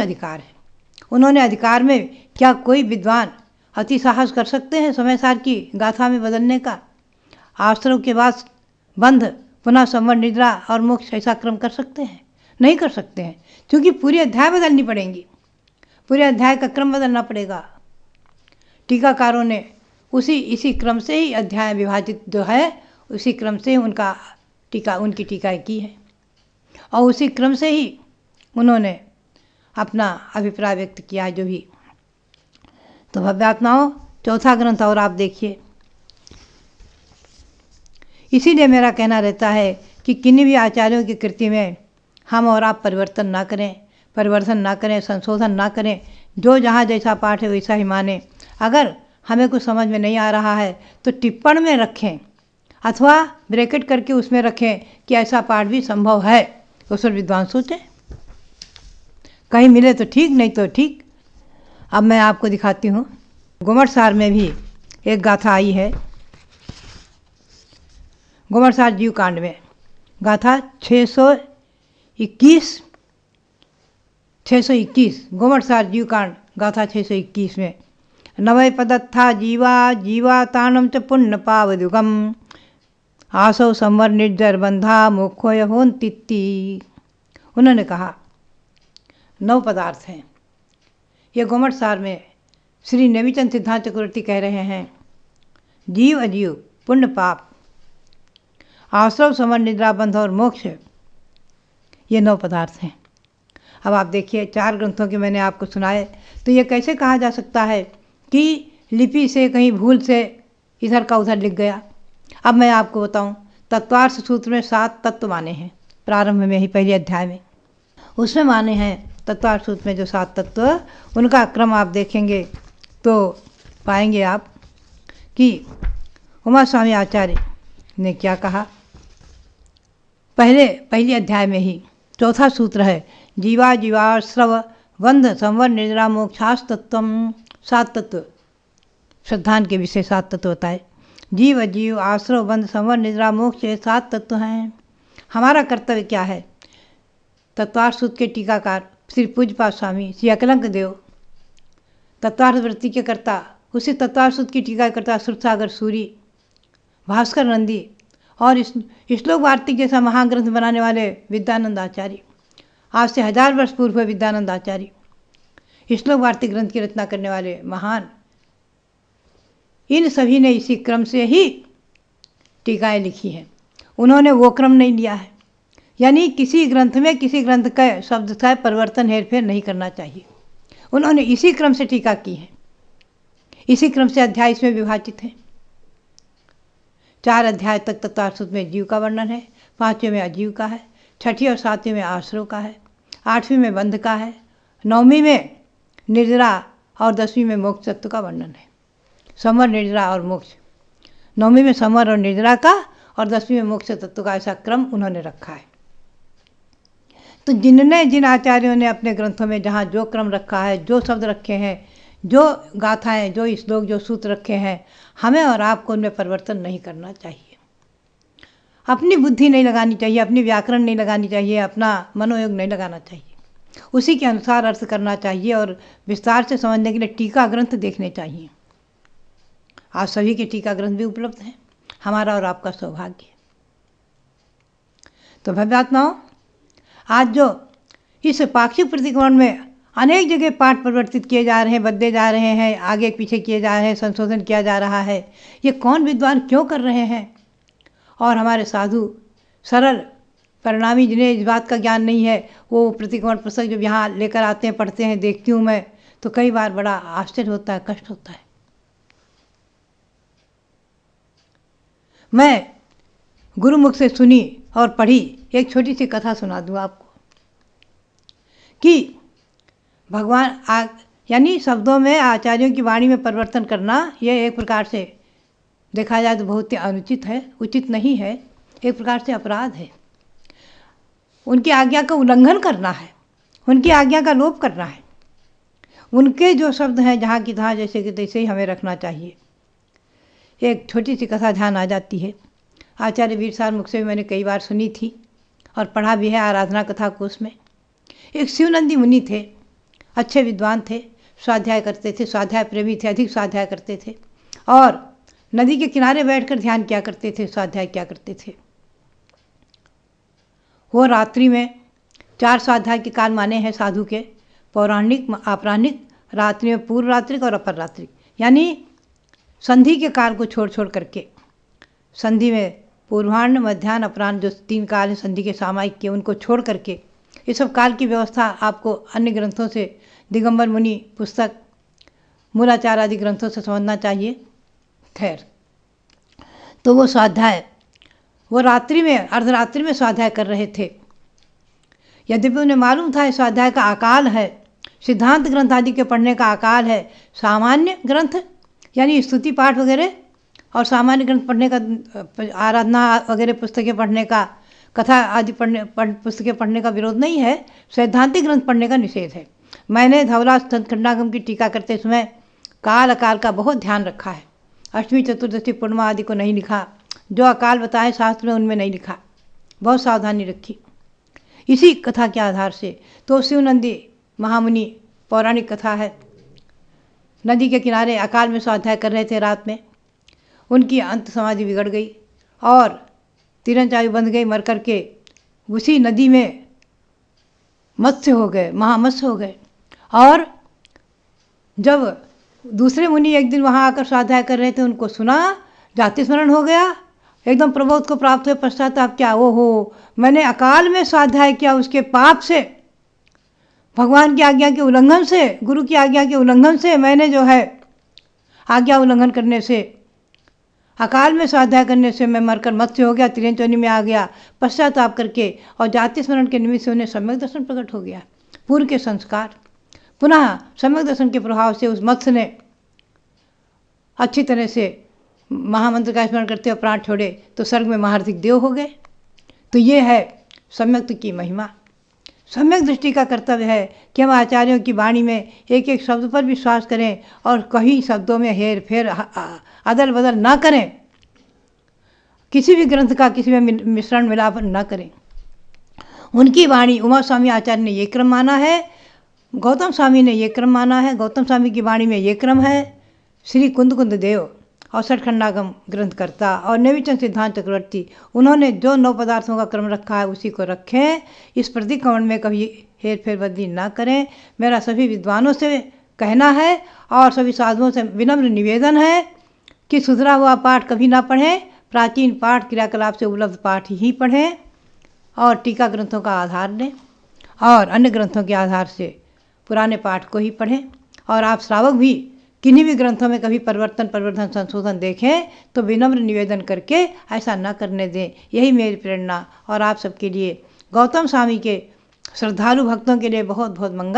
अधिकार है। उन्होंने अधिकार में क्या कोई विद्वान अति साहस कर सकते हैं समय सार की गाथा में बदलने का? आश्रव के बाद बंध पुनः संवर निद्रा और मोक्ष ऐसा क्रम कर सकते हैं? नहीं कर सकते हैं, क्योंकि पूरी अध्याय बदलनी पड़ेंगी, पूरे अध्याय का क्रम बदलना पड़ेगा। टीकाकारों ने इसी क्रम से ही अध्याय विभाजित जो है, उसी क्रम से उनकी टीकाएँ की है और उसी क्रम से ही उन्होंने अपना अभिप्राय व्यक्त किया है जो भी। तो भव्यात्माओं, चौथा ग्रंथ और आप देखिए। इसीलिए मेरा कहना रहता है कि किन्हीं भी आचार्यों की कृति में हम और आप परिवर्तन ना करें, संशोधन ना करें। जो जहाँ जैसा पाठ है वैसा ही माने। अगर हमें कुछ समझ में नहीं आ रहा है तो टिप्पण में रखें अथवा ब्रैकेट करके उसमें रखें कि ऐसा पाठ भी संभव है। उस पर विद्वान सोचें, कहीं मिले तो ठीक, नहीं तो ठीक। अब मैं आपको दिखाती हूँ। गुमटसार में भी एक गाथा आई है। गुमटसार जीव कांड में गाथा 621 गुमटसार जीव कांड गाथा 621 में नवय पदत्था जीवा तानम च पुण्य पावदुगम आसौ संवर निर्जर बंधा मोक्षोय होन्तित्ति। उन्होंने कहा 9 पदार्थ हैं। ये गुमटसार में श्री नेमिचंद सिद्धांत चक्रवर्ती कह रहे हैं, जीव अजीव, पुण्य पाप, आश्रव संवर निद्रा बंध और मोक्ष, ये 9 पदार्थ हैं। अब आप देखिए, 4 ग्रंथों के मैंने आपको सुनाए, तो ये कैसे कहा जा सकता है कि लिपि से कहीं भूल से इधर का उधर लिख गया। अब मैं आपको बताऊं, तत्वार्थ सूत्र में 7 तत्व माने हैं। प्रारंभ में ही पहले अध्याय में उसमें माने हैं तत्वार्थ सूत्र में जो 7 तत्व, उनका क्रम आप देखेंगे तो पाएंगे आप कि उमा स्वामी आचार्य ने क्या कहा। पहले अध्याय में ही चौथा सूत्र है, जीवाश्रव बंध संवर निद्रा मोक्षास तत्वम। 7 तत्व, श्रद्धान के विषय 7 तत्व बताए। जीव अजीव, आश्रव, बंध, संवर, निद्रा, मोक्ष, ये 7 तत्व हैं। हमारा कर्तव्य क्या है? तत्वार्थ सूत्र के टीकाकार श्री पूज्यपाद स्वामी श्री अकलंक देव, तत्वार्थ वृत्ति के कर्ता, उसी तत्वार्थ सूत्र की टीकाकर्ता सुरसागर सूरी, भास्कर नंदी और श्लोक वार्तिक जैसा महाग्रंथ बनाने वाले विद्यानंद आचार्य, आज से 1000 वर्ष पूर्व विद्यानंद आचार्य, श्लोक वार्तिक ग्रंथ की रचना करने वाले महान, इन सभी ने इसी क्रम से ही टीकाएँ लिखी हैं। उन्होंने वो क्रम नहीं लिया है, यानी किसी ग्रंथ में किसी ग्रंथ का शब्द का परिवर्तन हेरफेर नहीं करना चाहिए। उन्होंने इसी क्रम से टीका की है, इसी क्रम से अध्याय इसमें विभाजित हैं। 4 अध्याय तक तत्वार्थ सूत्र में जीव का वर्णन है, 5वें में अजीव का है, 6ठी और 7वीं में आश्रव का है, 8वीं में बंध का है, 9वीं में निद्रा और 10वीं में मोक्ष तत्व का वर्णन है। संवर, निद्रा और मोक्ष, 9वीं में संवर और निद्रा का और 10वीं में मोक्ष तत्व का ऐसा क्रम उन्होंने रखा है। तो जिन आचार्यों ने अपने ग्रंथों में जहाँ जो क्रम रखा है, जो शब्द रखे हैं, जो गाथाएं, जो श्लोक, जो सूत्र रखे हैं, हमें और आपको उनमें परिवर्तन नहीं करना चाहिए। अपनी बुद्धि नहीं लगानी चाहिए, अपनी व्याकरण नहीं लगानी चाहिए, अपना मनोयोग नहीं लगाना चाहिए। उसी के अनुसार अर्थ करना चाहिए और विस्तार से समझने के लिए टीका ग्रंथ देखने चाहिए। आज सभी के टीका ग्रंथ भी उपलब्ध हैं, हमारा और आपका सौभाग्य। तो भव्यात्माओं, आज जो इस पाक्षिक प्रतिक्रमण में अनेक जगह पाठ परिवर्तित किए जा रहे हैं, बदले जा रहे हैं, आगे पीछे किए जा रहे हैं, संशोधन किया जा रहा है, ये कौन विद्वान क्यों कर रहे हैं? और हमारे साधु सरल परिणामी जिन्हें इस बात का ज्ञान नहीं है, वो प्रतिक्रमण पुस्तक जब यहाँ लेकर आते हैं, पढ़ते हैं, देखती हूँ मैं, तो कई बार बड़ा आश्चर्य होता है, कष्ट होता है। मैं गुरुमुख से सुनी और पढ़ी एक छोटी सी कथा सुना दूँ आपको कि भगवान यानी शब्दों में आचार्यों की वाणी में परिवर्तन करना, यह एक प्रकार से देखा जाए तो बहुत ही अनुचित है, उचित नहीं है, एक प्रकार से अपराध है। उनकी आज्ञा का उल्लंघन करना है, उनकी आज्ञा का लोप करना है। उनके जो शब्द हैं जहाँ की तहाँ जैसे कि तैसे ही हमें रखना चाहिए। एक छोटी सी कथा ध्यान आ जाती है, आचार्य वीरसार मुख से भी मैंने कई बार सुनी थी और पढ़ा भी है आराधना कथा कोश में। एक शिवनंदी मुनि थे, अच्छे विद्वान थे, स्वाध्याय करते थे, स्वाध्याय प्रेमी थे, अधिक स्वाध्याय करते थे और नदी के किनारे बैठकर ध्यान किया करते थे, स्वाध्याय किया करते थे। वो रात्रि में 4 स्वाध्याय के काल माने हैं साधु के, पौराणिक, अपराह्निक, रात्रि में पूर्व रात्रिक और अपर रात्रि, यानी संधि के काल को छोड़ छोड़ करके। संधि में पूर्वाह्न, मध्याह्न, अपराह्न जो 3 काल हैं संधि के सामायिक के, उनको छोड़ करके ये सब काल की व्यवस्था आपको अन्य ग्रंथों से, दिगंबर मुनि पुस्तक, मूलाचार आदि ग्रंथों से समझना चाहिए। खैर, तो वो स्वाध्याय वो रात्रि में, अर्धरात्रि में स्वाध्याय कर रहे थे। यद्यपि उन्हें मालूम था इस स्वाध्याय का अकाल है, सिद्धांत ग्रंथ आदि के पढ़ने का अकाल है। सामान्य ग्रंथ यानी स्तुति पाठ वगैरह और सामान्य ग्रंथ पढ़ने का, आराधना वगैरह पुस्तकें पढ़ने का, कथा आदि पुस्तकें पढ़ने का विरोध नहीं है, सैद्धांतिक ग्रंथ पढ़ने का निषेध है। मैंने धवला खंडागम की टीका करते समय काल अकाल का बहुत ध्यान रखा है। अष्टमी, चतुर्दशी, पूर्णिमा आदि को नहीं लिखा, जो अकाल बताए शास्त्र में उनमें नहीं लिखा, बहुत सावधानी रखी। इसी कथा के आधार से तो शिवनंदी महामुनि, पौराणिक कथा है, नदी के किनारे अकाल में स्वाध्याय कर रहे थे रात में। उनकी अंत समाधि बिगड़ गई और तिरंचायु बंध गई, मर करके उसी नदी में मत्स्य हो गए, महामत्स्य हो गए। और जब दूसरे मुनि एक दिन वहाँ आकर स्वाध्याय कर रहे थे, उनको सुना, जाति स्मरण हो गया, एकदम प्रबोध को प्राप्त हुए, पश्चाताप क्या, वो हो मैंने अकाल में स्वाध्याय किया, उसके पाप से, भगवान की आज्ञा के उल्लंघन से, गुरु की आज्ञा के उल्लंघन से, मैंने जो है आज्ञा उल्लंघन करने से, अकाल में स्वाध्याय करने से मैं मरकर मत्स्य हो गया, तिरंचोनी में आ गया, पश्चाताप करके और जाति स्मरण के निमित्त से उन्हें सम्यक दर्शन प्रकट हो गया। पूर्व के संस्कार पुनः सम्यक दर्शन के प्रभाव से उस मत्स्य ने अच्छी तरह से महामंत्र का स्मरण करते हुए प्राण छोड़े तो स्वर्ग में महारथिक देव हो गए। तो ये है सम्यक की महिमा। सम्यक दृष्टि का कर्तव्य है कि हम आचार्यों की वाणी में एक एक शब्द पर विश्वास करें और कहीं शब्दों में हेर फेर, अदल बदल ना करें, किसी भी ग्रंथ का किसी में मिश्रण मिलाप ना करें। उनकी वाणी, उमा स्वामी आचार्य ने ये क्रम माना है, गौतम स्वामी ने ये क्रम माना है, गौतम स्वामी की वाणी में ये क्रम है। श्री कुंद देव और सठखंडागम ग्रंथकर्ता और नेमिचंद सिद्धांत चक्रवर्ती, उन्होंने जो 9 पदार्थों का क्रम रखा है उसी को रखें, इस प्रतिक्रमण में कभी हेर फेर बदली ना करें। मेरा सभी विद्वानों से कहना है और सभी साधुओं से विनम्र निवेदन है कि सुधरा हुआ पाठ कभी ना पढ़ें, प्राचीन पाठ क्रियाकलाप से उपलब्ध पाठ ही पढ़ें और टीका ग्रंथों का आधार लें और अन्य ग्रंथों के आधार से पुराने पाठ को ही पढ़ें। और आप श्रावक भी किन्हीं भी ग्रंथों में कभी परिवर्तन, परिवर्धन, संशोधन देखें तो विनम्र निवेदन करके ऐसा न करने दें। यही मेरी प्रेरणा और आप सबके लिए, गौतम स्वामी के श्रद्धालु भक्तों के लिए बहुत बहुत मंगल।